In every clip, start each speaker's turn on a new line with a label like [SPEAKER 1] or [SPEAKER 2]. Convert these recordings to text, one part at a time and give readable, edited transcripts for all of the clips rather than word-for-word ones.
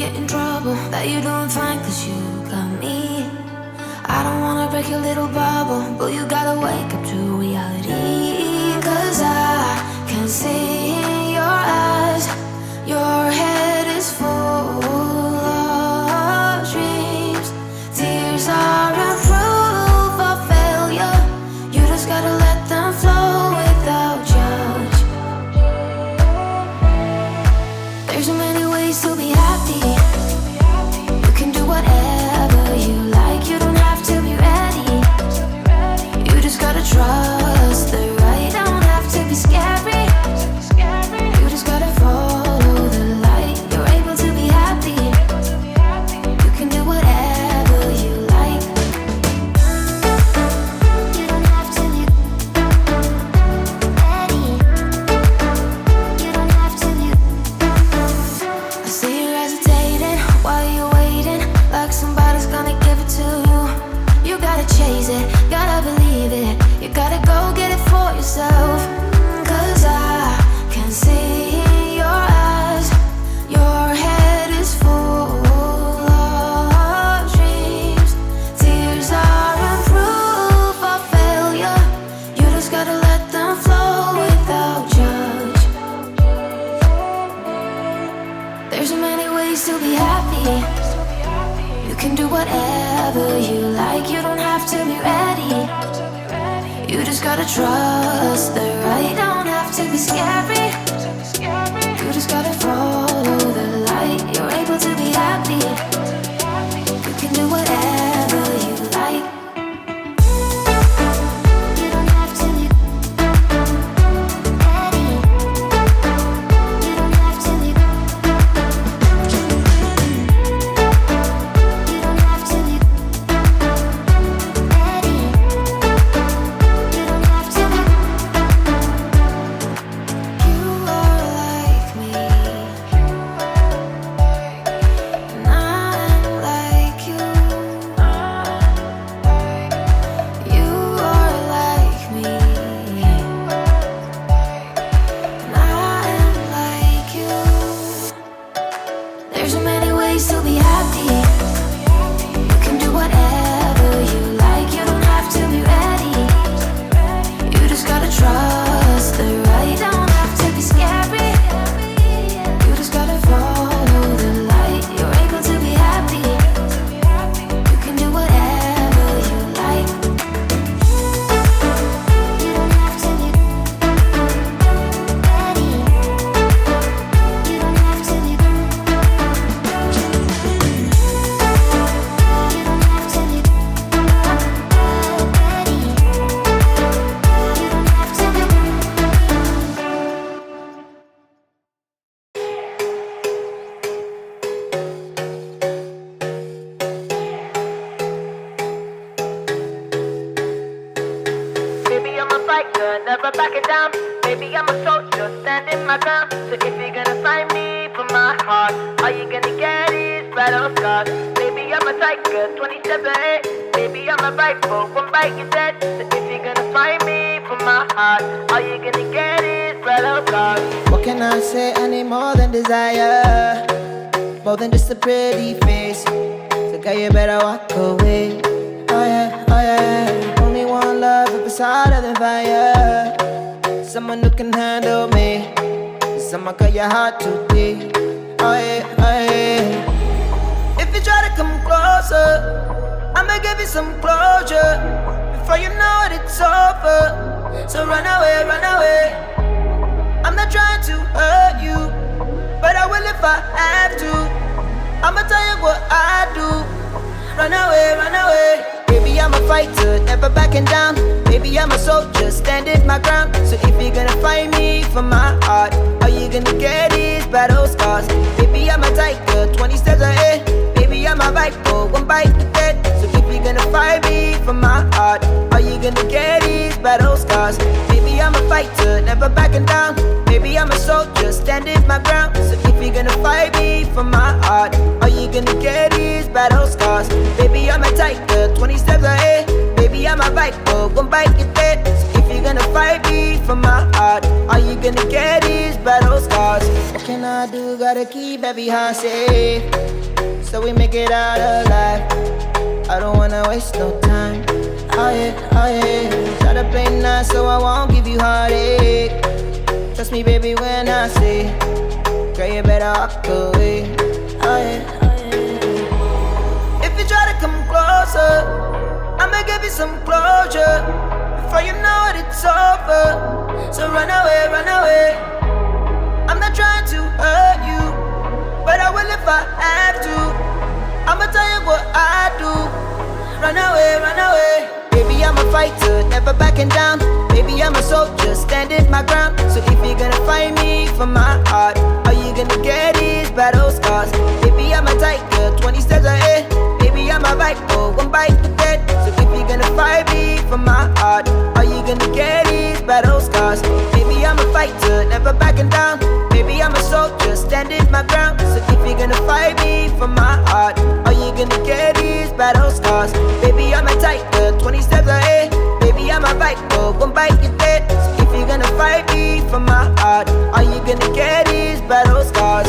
[SPEAKER 1] get in trouble, that you doing fine cause you got me. I don't wanna break your little bubble, but you gotta wake up to reality. Cause I can see in your eyes, your head is full of dreams. Tears are a proof of failure, you just gotta let them flow without judge. There's so many ways to be happy. You can do whatever you like, you don't have to be ready. You just gotta trust the right, don't have to be scary. You just gotta follow the light, you're able to be happy. You can do whatever you like. You don't have to be ready. You don't have to be. I see you hesitating while you're waiting, like somebody's gonna give it to you. You gotta chase it, gotta believe it, you gotta go get it for yourself. Cause I can see in your eyes, your head is full of dreams. Tears are a proof of failure, you just gotta let them flow without judge. There's so many ways to be happy. You can do whatever you like, you don't have to be ready. You just gotta trust the right, don't have to be scary. You just gotta follow the light, you're able to be happy. You can do whatever you like. You don't have to be ready. You don't have to be. You don't have to be ready. You don't have to be. You are like me, and I'm like you. You are like me, and I'm like you. There's so many ways to be happy. You can do whatever you like, you don't have to be ready. You just gotta trust the right, don't have to be scary. You just gotta follow the light, you're able to be happy. You can do whatever you like. You don't have to be ready. You don't have to be. You don't have to be ready. You don't have to be.
[SPEAKER 2] Baby, I'm a fighter, never backing down. Baby, I'm a soldier, standing my ground. So if you're gonna find me for my heart, all you gonna get is battle scars. Baby, I'm a tiger, 27. Baby, I'm a rifle, one bite you're dead. So if you're gonna find me for my heart, all you gonna get is battle scars.
[SPEAKER 3] What can I say? I need more than desire, more than just a pretty face. So girl, you better walk away. Oh yeah, oh yeah. Only one love if it's hotter than fire. Someone who can handle me. Someone cut your heart too deep. Oh yeah, oh yeah. If you try to come closer, I'ma give you some closure. Before you know it, it's over. So run away, run away. I'm not trying to hurt you, but I will if I have to. I'ma tell you what I do. Run away, run away. Baby, I'm a fighter, never backing down. Baby, I'm a soldier, standing my ground. So if you're gonna find me for my heart, all you gonna get is battle scars. Baby, I'm a tiger, 20 steps ahead. Baby, I'm a rifle, one bite to dead. So if you're gonna find me for my heart, all you gonna get is battle scars. Baby, I'm a fighter, never backing down. Baby, I'm a soldier, standing my ground. So if you're gonna fight me for my heart, all you gonna get is battle scars. Baby, I'm a tiger, 20 steps ahead. Baby, I'm a rifle, one bite you dead. So if you're gonna fight me for my heart, all you gonna get is battle scars. What can I do? Gotta keep every heart safe. so we make it out alive. I don't wanna waste no time. Oh yeah, oh yeah. Try to play nice so I won't give you heartache. Trust me, baby, when I say, girl, you better walk away. Oh yeah, oh yeah. If you try to come closer, I'ma give you some closure. Before you know it, it's over. So run away, run away. I'm not trying to hurt you, but I will if I have to. I'ma tell you what I do. Run away, run away. Baby, I'm a fighter, never backing down. Baby, I'm a soldier, standing my ground. So if you're gonna fight me for my heart, all you gonna get is battle scars. Baby, I'm a tiger, 20 steps ahead. Baby, I'm a viper, one bite to dead. So if you're gonna fight me for my heart, all you gonna get is battle scars. Baby, I'm a fighter, never backing down. Baby, I'm a soldier, standing my ground. So if you're gonna fight me for my heart, all you gonna get is battle scars. Baby, I'm a tiger, 20 steps ahead. Baby, I'm a viper, one bite you dead. So if you're gonna fight me for my heart, all you gonna get is battle scars.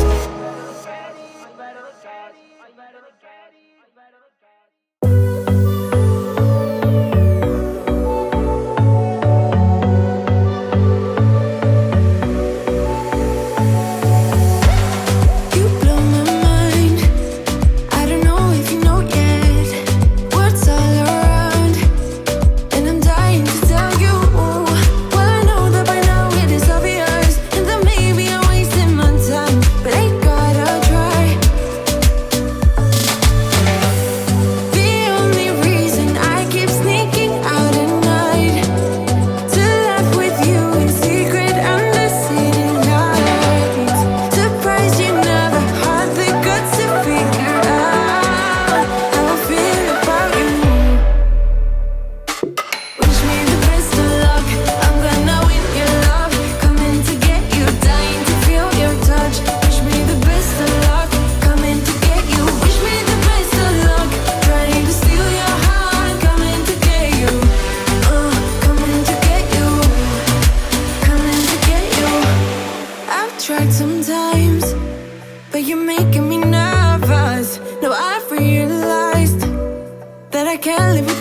[SPEAKER 1] You're making me nervous. Now I've realized that I can't live without